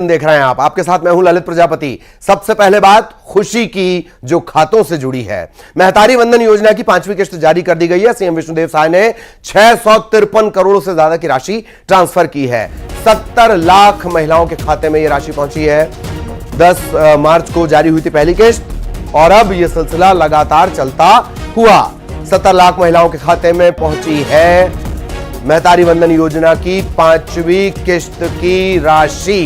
देख रहे हैं आप, आपके साथ मैं हूं ललित प्रजापति। सबसे पहले बात खुशी की जो खातों से जुड़ी है। महतारी वंदन योजना की 5वीं किस्त जारी कर दी गई है। सीएम विष्णुदेव साय ने 653 करोड़ से ज्यादा की राशि ट्रांसफर की है। 70 लाख महिलाओं के खाते में यह राशि पहुंची है। 10 मार्च को जारी हुई थी पहली किस्त और अब यह सिलसिला लगातार चलता हुआ 70 लाख महिलाओं के खाते में पहुंची है महतारी वंदन योजना की 5वीं किस्त की राशि।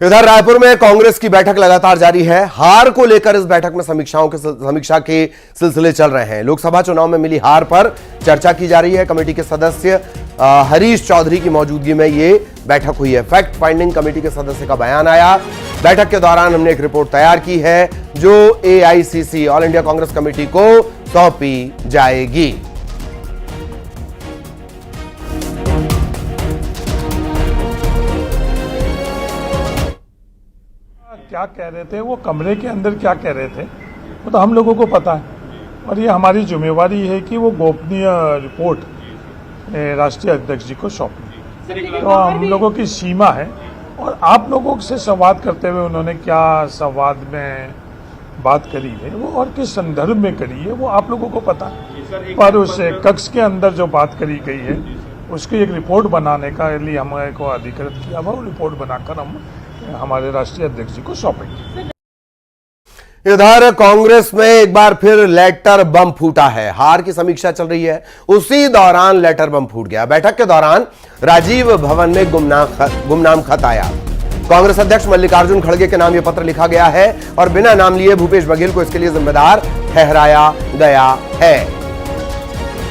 इधर रायपुर में कांग्रेस की बैठक लगातार जारी है। हार को लेकर इस बैठक में समीक्षा के सिलसिले चल रहे हैं। लोकसभा चुनाव में मिली हार पर चर्चा की जा रही है। कमेटी के सदस्य हरीश चौधरी की मौजूदगी में यह बैठक हुई है। फैक्ट फाइंडिंग कमेटी के सदस्य का बयान आया। बैठक के दौरान हमने एक रिपोर्ट तैयार की है जो AICC all India Congress committee को सौंपी जाएगी। क्या कह रहे थे, वो कमरे के अंदर क्या कह रहे थे, वो तो हम लोगों को पता है और ये हमारी जिम्मेवारी है कि वो गोपनीय रिपोर्ट राष्ट्रीय अध्यक्ष जी को सौंपें। तो हम लोगों की सीमा है और आप लोगों से संवाद करते हुए उन्होंने क्या संवाद में बात करी है वो और किस संदर्भ में करी है वो आप लोगों को पता है। पर उस कक्ष के अंदर जो बात करी गई है उसकी एक रिपोर्ट बनाने का लिए हमारे को अधिकृत किया हुआ, वो रिपोर्ट बनाकर हम हमारे राष्ट्रीय अध्यक्ष जी को सौंपेंगे। इधर कांग्रेस में एक बार फिर लेटर बम फूटा है। हार की समीक्षा चल रही है, उसी दौरान लेटर बम फूट गया। बैठक के दौरान राजीव भवन में गुमनाम खत आया। कांग्रेस अध्यक्ष मल्लिकार्जुन खड़गे के नाम यह पत्र लिखा गया है और बिना नाम लिए भूपेश बघेल को इसके लिए जिम्मेदार ठहराया गया है।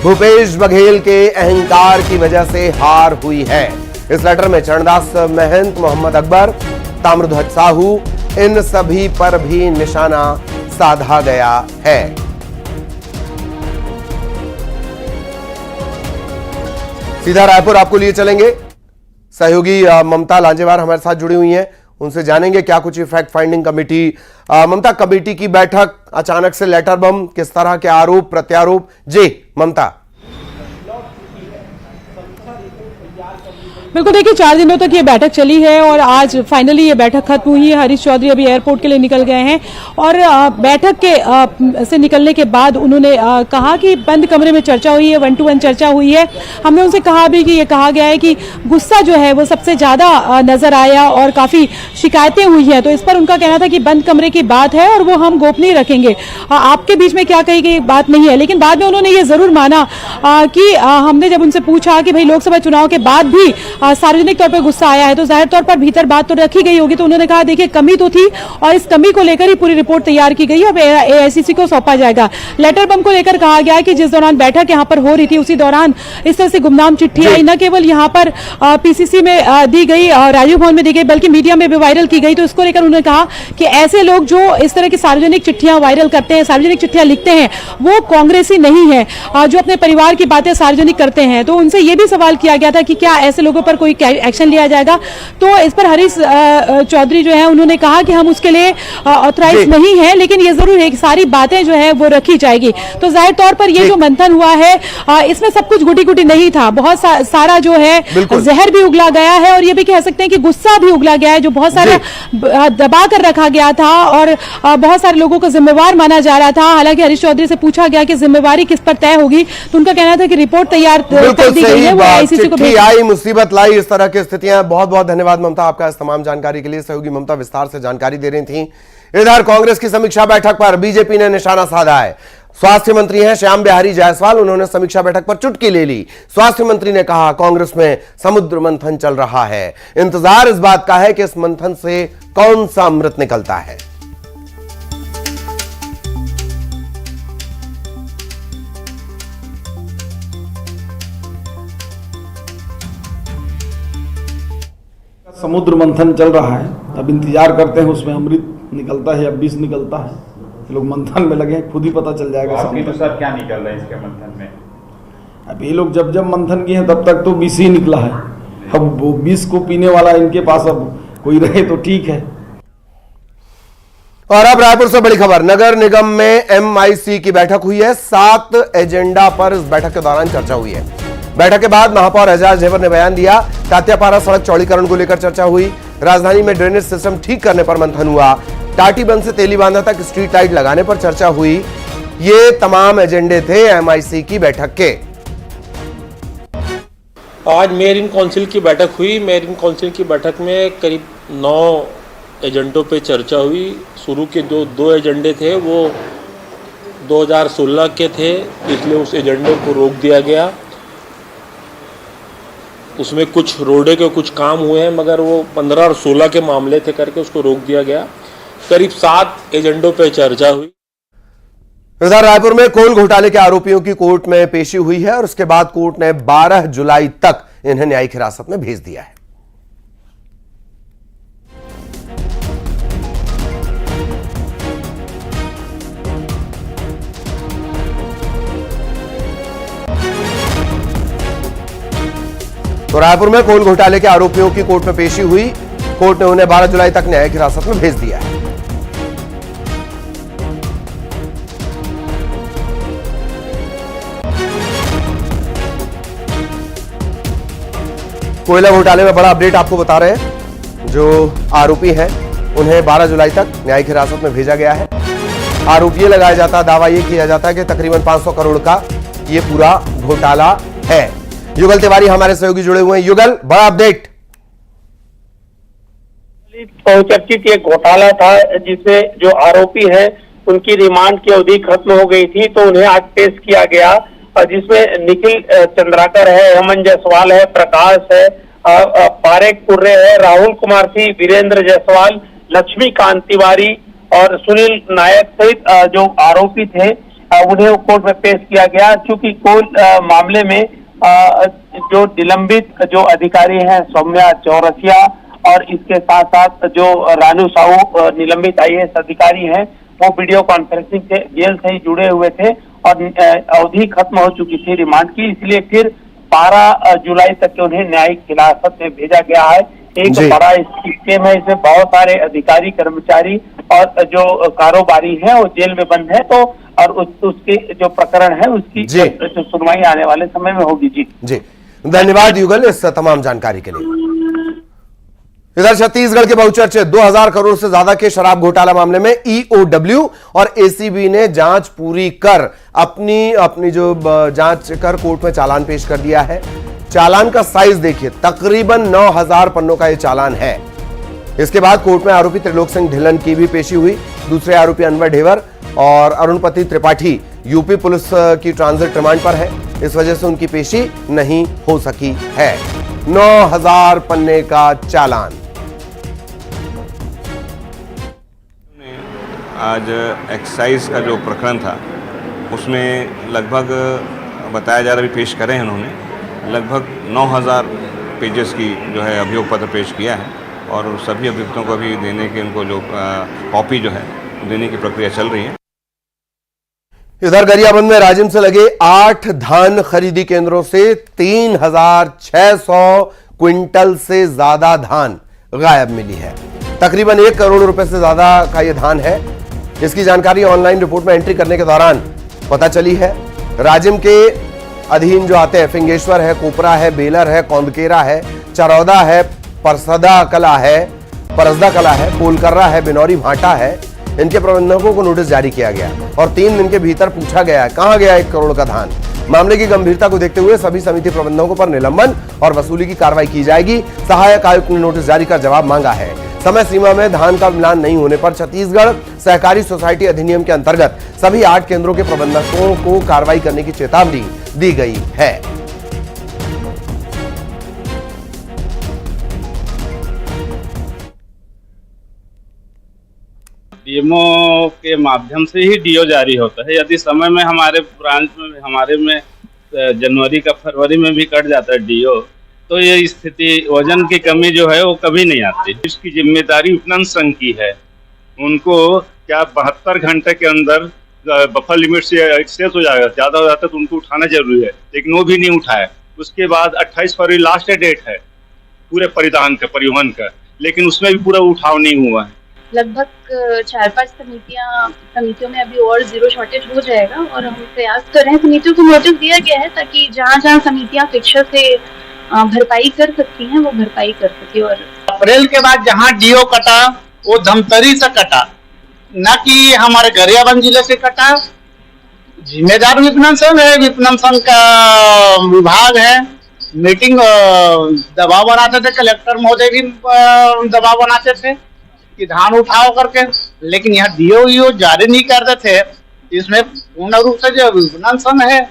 भूपेश बघेल के अहंकार की वजह से हार हुई है। इस लेटर में चरणदास महंत, मोहम्मद अकबर, ताम्रध्वज साहू, इन सभी पर भी निशाना साधा गया है। सीधा रायपुर आपको लिए चलेंगे। सहयोगी ममता लांजेवार हमारे साथ जुड़ी हुई हैं, उनसे जानेंगे क्या कुछ फैक्ट फाइंडिंग कमेटी। ममता, कमेटी की बैठक, अचानक से लेटर बम, किस तरह के आरोप प्रत्यारोप? जी ममता। बिल्कुल, देखिए 4 दिनों तक ये बैठक चली है और आज फाइनली ये बैठक खत्म हुई है। हरीश चौधरी अभी एयरपोर्ट के लिए निकल गए हैं और बैठक के से निकलने के बाद उन्होंने कहा कि बंद कमरे में चर्चा हुई है, 1 to 1 चर्चा हुई है। हमने उनसे कहा भी कि ये कहा गया है कि गुस्सा जो है वो सबसे ज्यादा नजर आया और काफी शिकायतें हुई हैं, तो इस पर उनका कहना था कि बंद कमरे की बात है और वो हम गोपनीय रखेंगे। आपके बीच में क्या कही गई बात नहीं है, लेकिन बाद में उन्होंने ये जरूर माना कि हमने जब उनसे पूछा कि भाई लोकसभा चुनाव के बाद भी सार्वजनिक तौर पर गुस्सा आया है तो जाहिर तौर पर भीतर बात तो रखी गई होगी, तो उन्होंने कहा देखिए कमी तो थी और इस कमी को लेकर ही पूरी रिपोर्ट तैयार की गई है। अब एआईसीसी को सौंपा जाएगा। लेटर बम को लेकर कहा गया है कि जिस दौरान बैठक यहां पर हो रही थी उसी दौरान इस तरह से गुमनाम चिट्ठी आई, न केवल यहां पर पीसीसी में दी गई, राजीव भवन में दी गई, बल्कि मीडिया में भी वायरल की गई। तो इसको लेकर उन्होंने कहा कि ऐसे लोग जो इस तरह की सार्वजनिक चिट्ठियां वायरल करते हैं, सार्वजनिक चिट्ठियां लिखते हैं, वो कांग्रेसी नहीं है जो अपने परिवार की बातें सार्वजनिक करते हैं। तो उनसे यह भी सवाल किया गया था कि क्या ऐसे लोगों पर कोई एक्शन लिया जाएगा। तो इस पर हरीश चौधरी जो है उन्होंने कहा कि हम उसके लिए ऑथराइज नहीं है, लेकिन ये जरूर है कि सारी बातें जो है वो रखी जाएगी। तो जाहिर तौर पर ये जो मंथन हुआ है इसमें सब कुछ गुटी गुटी नहीं था, बहुत सारा जो है जहर भी उगला गया है और ये भी कह सकते हैं कि गुस्सा भी उगला गया है जो बहुत सारा दबा कर रखा गया था और बहुत सारे लोगों को जिम्मेवार माना जा रहा था। हालांकि हरीश चौधरी से पूछा गया कि जिम्मेवारी किस पर तय होगी तो उनका कहना था कि रिपोर्ट तैयार कर दी गई है, वो आईसीसी को आई मुसीबत लाई, इस तरह की स्थितियां। बहुत बहुत धन्यवाद ममता आपका इस तमाम जानकारी के लिए। सहयोगी ममता विस्तार से जानकारी दे रही थी। इधर कांग्रेस की समीक्षा बैठक पर बीजेपी ने निशाना साधा है। स्वास्थ्य मंत्री हैं श्याम बिहारी जायसवाल, उन्होंने समीक्षा बैठक पर चुटकी ले ली। स्वास्थ्य मंत्री ने कहा कांग्रेस में समुद्र मंथन चल रहा है, इंतजार इस बात का है कि इस मंथन से कौन सा अमृत निकलता है। समुद्र मंथन चल रहा है, अब इंतजार करते हैं, उसमें अमृत निकलता है या विष निकलता है। ये लोग मंथन में लगे हैं, खुद ही पता चल जाएगा। आपके अनुसार क्या निकल रहा है इसके मंथन में? अब ये लोग जब मंथन किए हैं तब तक तो विष ही निकला है। अब वो विष को पीने वाला इनके पास अब कोई रहे तो ठीक है। और अब रायपुर से बड़ी खबर, नगर निगम में MIC की बैठक हुई है। 7 एजेंडा पर इस बैठक के दौरान चर्चा हुई है। बैठक के बाद महापौर एजाज ढेबर ने बयान दिया। तात्यापारा सड़क चौड़ीकरण को लेकर चर्चा हुई। राजधानी में ड्रेनेज सिस्टम ठीक करने पर मंथन हुआ। टाटीबंध से तेलीबांधा तक स्ट्रीट लाइट लगाने पर चर्चा हुई। ये तमाम एजेंडे थे MIC की बैठक के। आज मेयर इन काउंसिल की बैठक हुई। मेयर इन काउंसिल की बैठक में करीब 9 एजेंडों पे चर्चा हुई। शुरू के जो 2 एजेंडे थे वो 2016 के थे, इसलिए उस एजेंडे को रोक दिया गया। उसमें कुछ रोडे के कुछ काम हुए हैं, मगर वो 15 और 16 के मामले थे करके उसको रोक दिया गया। करीब 7 एजेंडों पे चर्चा हुई। इधर रायपुर में कोल घोटाले के आरोपियों की कोर्ट में पेशी हुई है और उसके बाद कोर्ट ने 12 जुलाई तक इन्हें न्यायिक हिरासत में भेज दिया है। तो रायपुर में कोल घोटाले के आरोपियों की कोर्ट में पेशी हुई। कोर्ट ने उन्हें 12 जुलाई तक न्यायिक हिरासत में भेज दिया है। कोयला घोटाले में बड़ा अपडेट आपको बता रहे हैं। जो आरोपी हैं उन्हें 12 जुलाई तक न्यायिक हिरासत में भेजा गया है। आरोप ये लगाया जाता है, दावा ये किया जाता है कि तकरीबन 500 करोड़ का ये पूरा घोटाला है। युगल तिवारी हमारे सहयोगी जुड़े हुए हैं। युगल, बड़ा अपडेट। बहुचर्चित ये घोटाला था जिसमें जो आरोपी है उनकी रिमांड की अवधि खत्म हो गई थी, तो उन्हें आज पेश किया गया, जिसमें निखिल चंद्राकर है, हेमंत जायसवाल है, प्रकाश है, पारेख कुर्रे है, राहुल कुमार सिंह, वीरेंद्र जायसवाल, लक्ष्मीकांत तिवारी और सुनील नायक सहित जो आरोपी थे उन्हें कोर्ट में पेश किया गया। चूंकि कोल मामले में जो निलंबित जो अधिकारी हैं सौम्या चौरसिया और इसके साथ साथ जो रानू साहू निलंबित IAS अधिकारी हैं, वो वीडियो कॉन्फ्रेंसिंग से जेल से ही जुड़े हुए थे और अवधि खत्म हो चुकी थी रिमांड की, इसलिए फिर 12 जुलाई तक उन्हें न्यायिक हिरासत में भेजा गया है। एक बड़ा स्कीम है, इसमें बहुत सारे अधिकारी, कर्मचारी और जो कारोबारी हैं वो जेल में बंद है। तो और उसके जो प्रकरण है उसकी जो सुनवाई आने वाले समय में होगी। जी धन्यवाद युगल इस तमाम जानकारी के लिए। इधर छत्तीसगढ़ के बहुचर्चित 2000 करोड़ से ज्यादा के शराब घोटाला मामले में EOW और ACB ने जांच पूरी कर अपनी जो जांच कर कोर्ट में चालान पेश कर दिया है। चालान का साइज देखिए, तकरीबन 9000 पन्नों का यह चालान है। इसके बाद कोर्ट में आरोपी त्रिलोक सिंह ढिल्लन की भी पेशी हुई। दूसरे आरोपी अनवर ढेबर और अरुणपति त्रिपाठी यूपी पुलिस की ट्रांजिट रिमांड पर है, इस वजह से उनकी पेशी नहीं हो सकी है। 9000 पन्ने का चालान। आज एक्साइज का जो प्रकरण था उसमें लगभग बताया जा रहा है, पेश करें हैं उन्होंने लगभग 9000 पेजेस की जो है अभियोग पत्र पेश किया है और सभी अभियुक्तों को भी देने के उनको जो कॉपी जो है देने की प्रक्रिया चल रही है। इधर गरियाबंद में राजिम से लगे 8 धान खरीदी केंद्रों से 3600 क्विंटल से ज्यादा धान गायब मिली है। तकरीबन 1 करोड़ रुपए से ज्यादा का यह धान है। इसकी जानकारी ऑनलाइन रिपोर्ट में एंट्री करने के दौरान पता चली है। राजिम के अधीन जो आते हैं फिंगेश्वर है, कोपरा है, बेलर है, कौंदकेरा है, चरौदा है, परसदा कला है, पोलकर्रा है, बिनौरी भाटा है। इनके प्रबंधकों को नोटिस जारी किया गया और 3 दिन के भीतर पूछा गया है कहां गया 1 करोड़ का धान। मामले की गंभीरता को देखते हुए सभी समिति प्रबंधकों पर निलंबन और वसूली की कार्रवाई की जाएगी। सहायक आयुक्त ने नोटिस जारी कर जवाब मांगा है। समय सीमा में धान का मिलान नहीं होने पर छत्तीसगढ़ सहकारी सोसाइटी अधिनियम के अंतर्गत सभी 8 केंद्रों के प्रबंधकों को कार्रवाई करने की चेतावनी दी गई है। डीएमओ के माध्यम से ही डीओ जारी होता है। यदि समय में हमारे ब्रांच में हमारे में जनवरी का फरवरी में भी कट जाता है डीओ, तो ये स्थिति वजन की कमी जो है वो कभी नहीं आती। इसकी जिम्मेदारी विपणन संघ की है। उनको क्या 72 घंटे के अंदर बफर लिमिट से एक्सेस हो जाएगा, ज्यादा हो जाता है तो उनको उठाना जरूरी है, लेकिन वो भी नहीं उठाया। उसके बाद 28 फरवरी लास्ट डेट है पूरे परिवहन का, लेकिन उसमें भी पूरा उठाव नहीं हुआ है। लगभग 4-5 समितियों में अभी और जीरो शॉर्टेज हो जाएगा और हम प्रयास कर रहे हैं। समितियों को नोटिस दिया गया है ताकि जहाँ समितियाँ शिक्षा से भरपाई कर सकती हैं वो भरपाई कर सके। और अप्रैल के बाद जहाँ डीओ कटा वो धमतरी से कटा, न कि हमारे गरियाबंद जिले से कटा। जिम्मेदार विपणन संघ है, विपणन संघ का विभाग है। मीटिंग दबाव बनाते थे, कलेक्टर महोदय भी दबाव बनाते थे कि धान उठाओ करके, लेकिन यहाँ डीओ जारी नहीं करते थे। इसमें पूर्ण रूप से जो विपणन संघ है।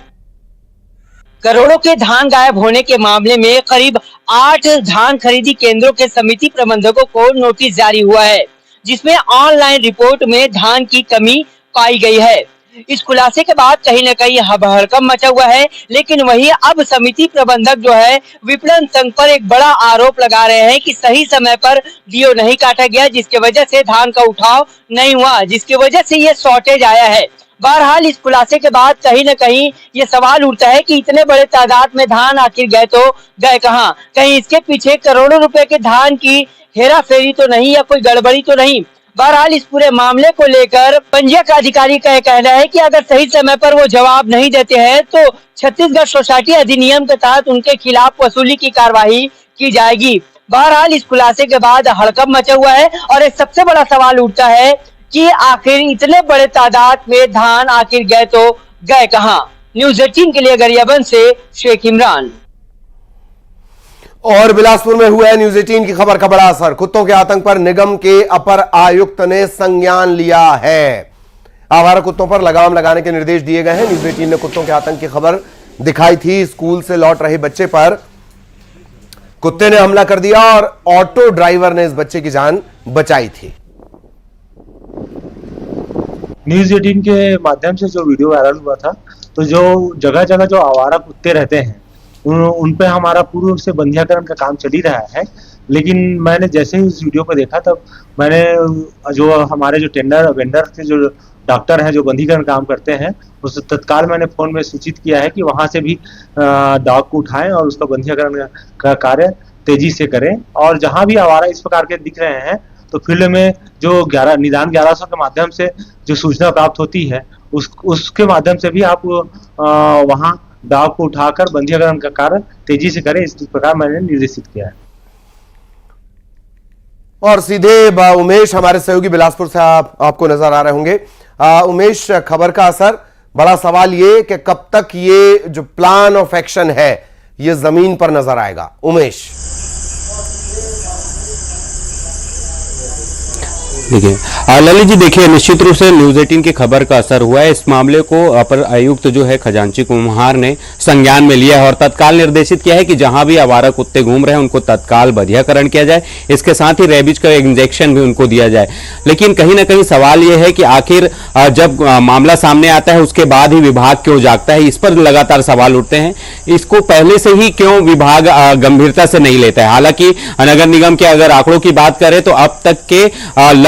करोड़ों के धान गायब होने के मामले में करीब 8 धान खरीदी केंद्रों के समिति प्रबंधकों को नोटिस जारी हुआ है, जिसमें ऑनलाइन रिपोर्ट में धान की कमी पाई गई है। इस खुलासे के बाद कहीं न कहीं हड़कंप मचा हुआ है, लेकिन वहीं अब समिति प्रबंधक जो है विपणन संघ पर एक बड़ा आरोप लगा रहे हैं कि सही समय पर डीओ नहीं काटा गया, जिसकी वजह से धान का उठाव नहीं हुआ, जिसकी वजह से ये शॉर्टेज आया है। बहरहाल इस खुलासे के बाद कहीं न कहीं ये सवाल उठता है कि इतने बड़े तादाद में धान आखिर गए तो गए कहाँ? कहीं इसके पीछे करोड़ों रुपए के धान की हेरा फेरी तो नहीं या कोई गड़बड़ी तो नहीं? बहरहाल इस पूरे मामले को लेकर पंजीयक अधिकारी का यह कहना है कि अगर सही समय पर वो जवाब नहीं देते हैं तो छत्तीसगढ़ सोसाइटी अधिनियम के तहत उनके खिलाफ वसूली की कार्रवाई की जाएगी। बहरहाल इस खुलासे के बाद हड़कंप मचा हुआ है और एक सबसे बड़ा सवाल उठता है कि आखिर इतने बड़े तादाद में धान आखिर गए तो गए कहाँ? न्यूज़ 18 के लिए गरियाबंद से शेख इमरान। और बिलासपुर में हुआ है न्यूज़ 18 की खबर का बड़ा असर। कुत्तों के आतंक पर निगम के अपर आयुक्त ने संज्ञान लिया है। आवारा कुत्तों पर लगाम लगाने के निर्देश दिए गए हैं। न्यूज़ 18 ने कुत्तों के आतंक की खबर दिखाई थी। स्कूल से लौट रहे बच्चे पर कुत्ते ने हमला कर दिया और ऑटो ड्राइवर ने इस बच्चे की जान बचाई थी। न्यूज़ 18 के माध्यम से जो वीडियो वायरल हुआ था, तो जो जगह जगह जो आवारा कुत्ते रहते हैं उन पे हमारा पूर्व से बंधियाकरण का काम चल ही रहा है। लेकिन मैंने जैसे ही इस वीडियो को देखा तब मैंने जो हमारे जो वेंडर के जो डॉक्टर हैं जो बंधीकरण काम करते हैं उस तत्काल मैंने फोन में सूचित किया है कि वहां से भी डॉग को उठाएं और उसका बंधीकरण का कार्य तेजी से करें। और जहां भी आवारा इस प्रकार के दिख रहे हैं तो फील्ड में जो निदान 1100 के माध्यम से जो सूचना प्राप्त होती है उसके माध्यम से भी आप वहां डॉग को उठाकर बंधीकरण का कार्य तेजी से करें, इस प्रकार मैंने निर्देशित किया है। और सीधे उमेश हमारे सहयोगी बिलासपुर से आपको नजर आ रहे होंगे। उमेश, खबर का असर, बड़ा सवाल ये कि कब तक ये जो प्लान ऑफ एक्शन है ये जमीन पर नजर आएगा? उमेश, देखिए ललित जी, देखिए निश्चित रूप से न्यूज़ 18 की खबर का असर हुआ है। इस मामले को अपर आयुक्त जो है खजांची कुम्हार ने संज्ञान में लिया है और तत्काल निर्देशित किया है कि जहां भी आवारा कुत्ते घूम रहे हैं उनको तत्काल बधियाकरण किया जाए। इसके साथ ही रेबीज का इंजेक्शन भी उनको दिया जाए। लेकिन कहीं ना कहीं सवाल यह है कि आखिर जब मामला सामने आता है उसके बाद ही विभाग क्यों जागता है? इस पर लगातार सवाल उठते हैं। इसको पहले से ही क्यों विभाग गंभीरता से नहीं लेता है? हालांकि नगर निगम के अगर आंकड़ों की बात करें तो अब तक के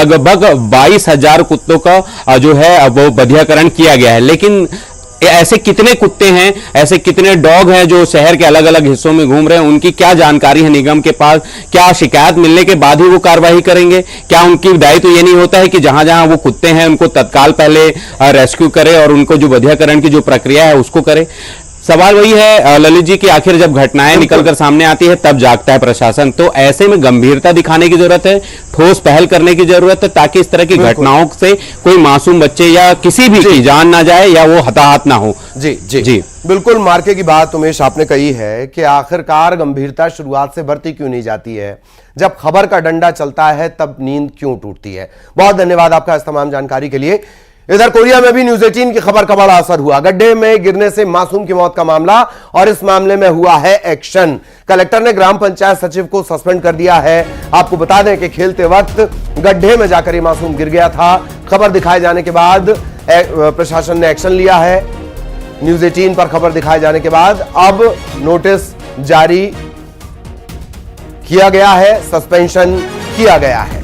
लगभग 22,000 कुत्तों का जो है वो बधियाकरण किया गया है। लेकिन ऐसे कितने कुत्ते हैं, ऐसे कितने डॉग हैं जो शहर के अलग अलग हिस्सों में घूम रहे हैं? उनकी क्या जानकारी है निगम के पास? क्या शिकायत मिलने के बाद ही वो कार्रवाई करेंगे? क्या उनकी दायित्व ये नहीं होता है कि जहां जहां वो कुत्ते हैं उनको तत्काल पहले रेस्क्यू करे और उनको जो बधियाकरण की जो प्रक्रिया है उसको करे? सवाल वही है ललित जी कि आखिर जब घटनाएं निकलकर सामने आती है तब जागता है प्रशासन। तो ऐसे में गंभीरता दिखाने की जरूरत है, ठोस पहल करने की जरूरत है ताकि इस तरह की घटनाओं से कोई मासूम बच्चे या किसी भी की जान ना जाए या वो हताहत ना हो। जी जी जी बिल्कुल मार्के की बात उमेश आपने कही है कि आखिरकार गंभीरता शुरुआत से बढ़ती क्यों नहीं जाती है? जब खबर का डंडा चलता है तब नींद क्यों टूटती है? बहुत धन्यवाद आपका इस तमाम जानकारी के लिए। इधर कोरिया में भी न्यूज़ 18 की खबर का बड़ा असर हुआ। गड्ढे में गिरने से मासूम की मौत का मामला और इस मामले में हुआ है एक्शन। कलेक्टर ने ग्राम पंचायत सचिव को सस्पेंड कर दिया है। आपको बता दें कि खेलते वक्त गड्ढे में जाकर ये मासूम गिर गया था। खबर दिखाए जाने के बाद प्रशासन ने एक्शन लिया है। न्यूज़ 18 पर खबर दिखाए जाने के बाद अब नोटिस जारी किया गया है, सस्पेंशन किया गया है।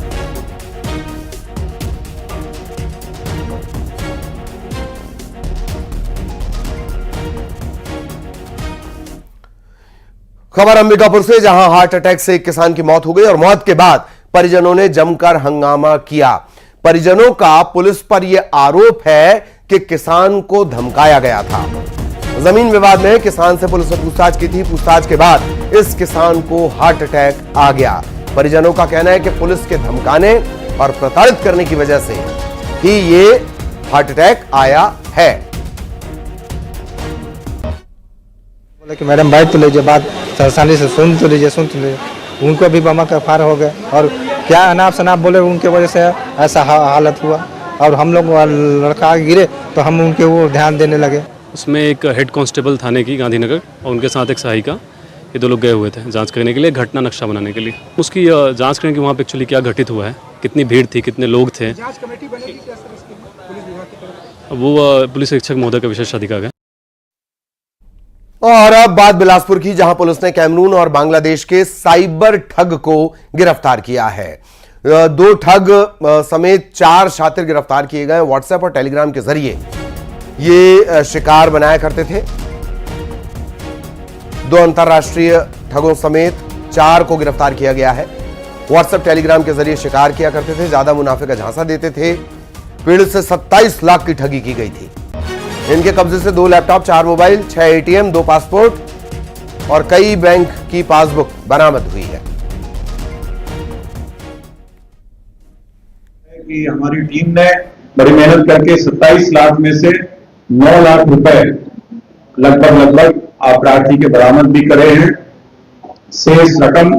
खबर अंबिकापुर से, जहां हार्ट अटैक से एक किसान की मौत हो गई और मौत के बाद परिजनों ने जमकर हंगामा किया। परिजनों का पुलिस पर यह आरोप है कि किसान को धमकाया गया था। जमीन विवाद में किसान से पुलिस ने पूछताछ की थी। पूछताछ के बाद इस किसान को हार्ट अटैक आ गया। परिजनों का कहना है कि पुलिस के धमकाने और प्रताड़ित करने की वजह से ही ये हार्ट अटैक आया है। बोले कि मैडम बैठ तो लीजिए, बात आसानी से सुन तो लीजिए। उनको भी बमा का फार हो गया और क्या अनाप शनाप बोले, उनके वजह से ऐसा हालत हुआ। और हम लोग लड़का गिरे तो हम उनके वो ध्यान देने लगे। उसमें एक हेड कांस्टेबल थाने की गांधीनगर और उनके साथ एक सहायिका, ये 2 लोग गए हुए थे जांच करने के लिए, घटना नक्शा बनाने के लिए। उसकी जांच करने की वहाँ पे एक्चुअली क्या घटित हुआ है, कितनी भीड़ थी, कितने लोग थे, वो पुलिस अधीक्षक महोदय का विशेष अधिकार है। और अब बात बिलासपुर की, जहां पुलिस ने कैमरून और बांग्लादेश के साइबर ठग को गिरफ्तार किया है। 2 ठग समेत 4 शातिर गिरफ्तार किए गए। व्हाट्सएप और टेलीग्राम के जरिए ये शिकार बनाया करते थे। 2 अंतरराष्ट्रीय ठगों समेत 4 को गिरफ्तार किया गया है। व्हाट्सएप टेलीग्राम के जरिए शिकार किया करते थे, ज्यादा मुनाफे का झांसा देते थे। पीड़ित से 27 लाख की ठगी की गई थी। इनके कब्जे से 2 लैपटॉप, 4 मोबाइल, 6 एटीएम, 2 पासपोर्ट और कई बैंक की पासबुक बरामद हुई है। कि हमारी टीम ने बड़ी मेहनत करके 27 लाख में से 9 लाख रुपए लगभग अपराधी के बरामद भी करे हैं। शेष रकम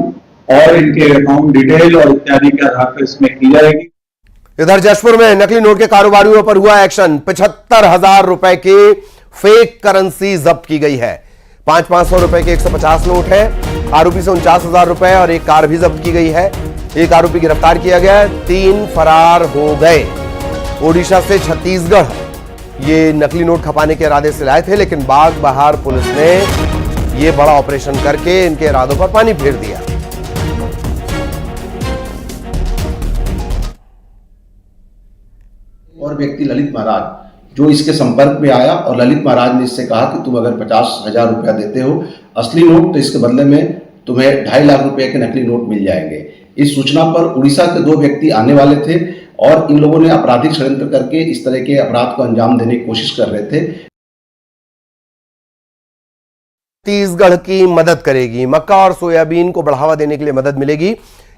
और इनके अकाउंट डिटेल और इत्यादि के आधार पर इसमें की जाएगी। इधर जशपुर में नकली नोट के कारोबारियों पर हुआ एक्शन। 75,000 रुपए के फेक करेंसी जब्त की गई है। 500 रुपए के 150 नोट है। आरोपी से 49,000 रुपए और एक कार भी जब्त की गई है। एक आरोपी गिरफ्तार किया गया है, 3 फरार हो गए। ओडिशा से छत्तीसगढ़ ये नकली नोट खपाने के इरादे से लाए थे, लेकिन बाग बहार पुलिस ने ये बड़ा ऑपरेशन करके इनके इरादों पर पानी फेर दिया। और व्यक्ति ललित महाराज, जो इसके संपर्क में आया और ललित महाराज ने इससे कहा कि तुम अगर 50,000 रुपया देते हो असली नोट, तो इसके बदले में तुम्हें 2.5 लाख रुपए के नकली नोट मिल जाएंगे। इस सूचना पर उड़ीसा के 2 व्यक्ति आने वाले थे और इन लोगों ने आपराधिक षड्यंत्र करके इस तरह के अपराध को अंजाम देने की कोशिश कर रहे थे। छत्तीसगढ़ की मदद करेगी। मक्का और सोयाबीन को बढ़ावा देने के लिए मदद मिलेगी।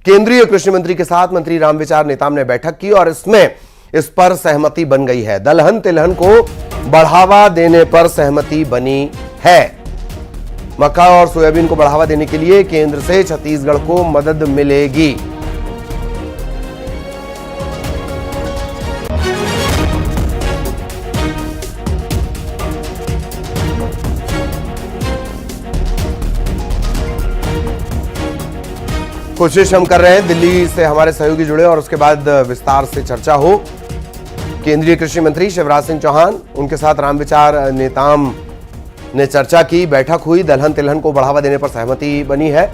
केंद्रीय कृषि मंत्री के साथ मंत्री रामविचार नेताम ने बैठक की और इस पर सहमति बन गई है। दलहन तिलहन को बढ़ावा देने पर सहमति बनी है। मक्का और सोयाबीन को बढ़ावा देने के लिए केंद्र से छत्तीसगढ़ को मदद मिलेगी। कोशिश हम कर रहे हैं दिल्ली से हमारे सहयोगी जुड़े और उसके बाद विस्तार से चर्चा हो। केंद्रीय कृषि मंत्री शिवराज सिंह चौहान, उनके साथ रामविचार नेताम ने चर्चा की, बैठक हुई। दलहन तिलहन को बढ़ावा देने पर सहमति बनी है।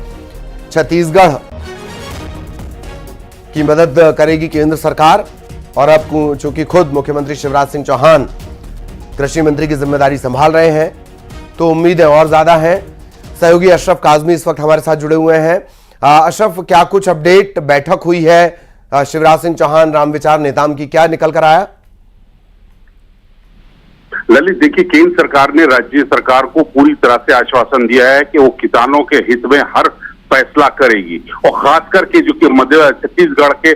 छत्तीसगढ़ की मदद करेगी केंद्र सरकार और अब चूंकि खुद मुख्यमंत्री शिवराज सिंह चौहान कृषि मंत्री की जिम्मेदारी संभाल रहे हैं तो उम्मीदें और ज्यादा हैं। सहयोगी अशरफ काजमी इस वक्त हमारे साथ जुड़े हुए हैं। अशरफ, क्या कुछ अपडेट? बैठक हुई है शिवराज सिंह चौहान रामविचार नेताम की, क्या निकल कर आया? ललित, देखिए, केंद्र सरकार ने राज्य सरकार को पूरी तरह से आश्वासन दिया है कि वो किसानों के हित में हर फैसला करेगी और खास करके जो कि मध्य छत्तीसगढ़ के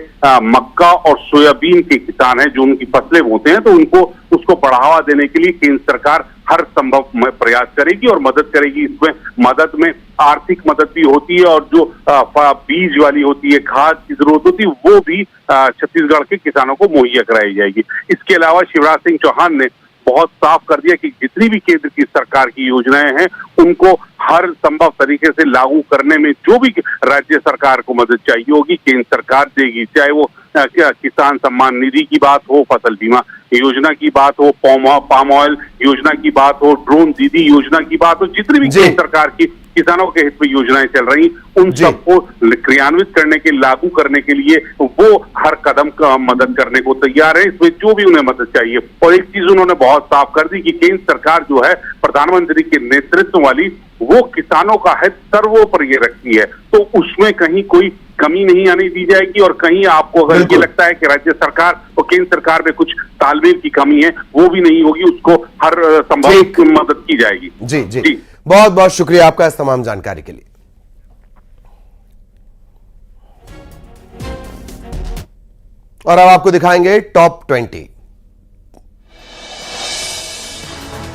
मक्का और सोयाबीन के किसान हैं, जो उनकी फसलें बोते हैं, तो उनको उसको बढ़ावा देने के लिए केंद्र सरकार हर संभव प्रयास करेगी और मदद करेगी। इसमें मदद में आर्थिक मदद भी होती है और जो बीज वाली होती है, खाद की जरूरत होती है, वो भी छत्तीसगढ़ के किसानों को मुहैया कराई जाएगी। इसके अलावा शिवराज सिंह चौहान ने बहुत साफ कर दिया कि जितनी भी केंद्र की सरकार की योजनाएं हैं उनको हर संभव तरीके से लागू करने में जो भी राज्य सरकार को मदद चाहिए होगी केंद्र सरकार देगी। चाहे वो किसान सम्मान निधि की बात हो, फसल बीमा योजना की बात हो, पाम ऑयल योजना की बात हो, ड्रोन दीदी योजना की बात हो, जितनी भी केंद्र सरकार की किसानों के हित में योजनाएं चल रही, उन सबको क्रियान्वित करने के, लागू करने के लिए वो हर कदम का मदद करने को तैयार है, इसमें जो भी उन्हें मदद चाहिए। और एक चीज उन्होंने बहुत साफ कर दी कि केंद्र सरकार जो है प्रधानमंत्री के नेतृत्व वाली, वो किसानों का हित सर्वोपरि रखती है, तो उसमें कहीं कोई कमी नहीं आने दी जाएगी। और कहीं आपको अगर ये लगता है कि राज्य सरकार और केंद्र सरकार में कुछ तालमेल की कमी है, वो भी नहीं होगी, उसको हर संभव मदद की जाएगी। जी। बहुत बहुत शुक्रिया आपका इस तमाम जानकारी के लिए। और अब आपको दिखाएंगे टॉप 20।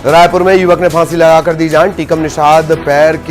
रायपुर में युवक ने फांसी लगाकर दी जान, टीकम निषाद पैर के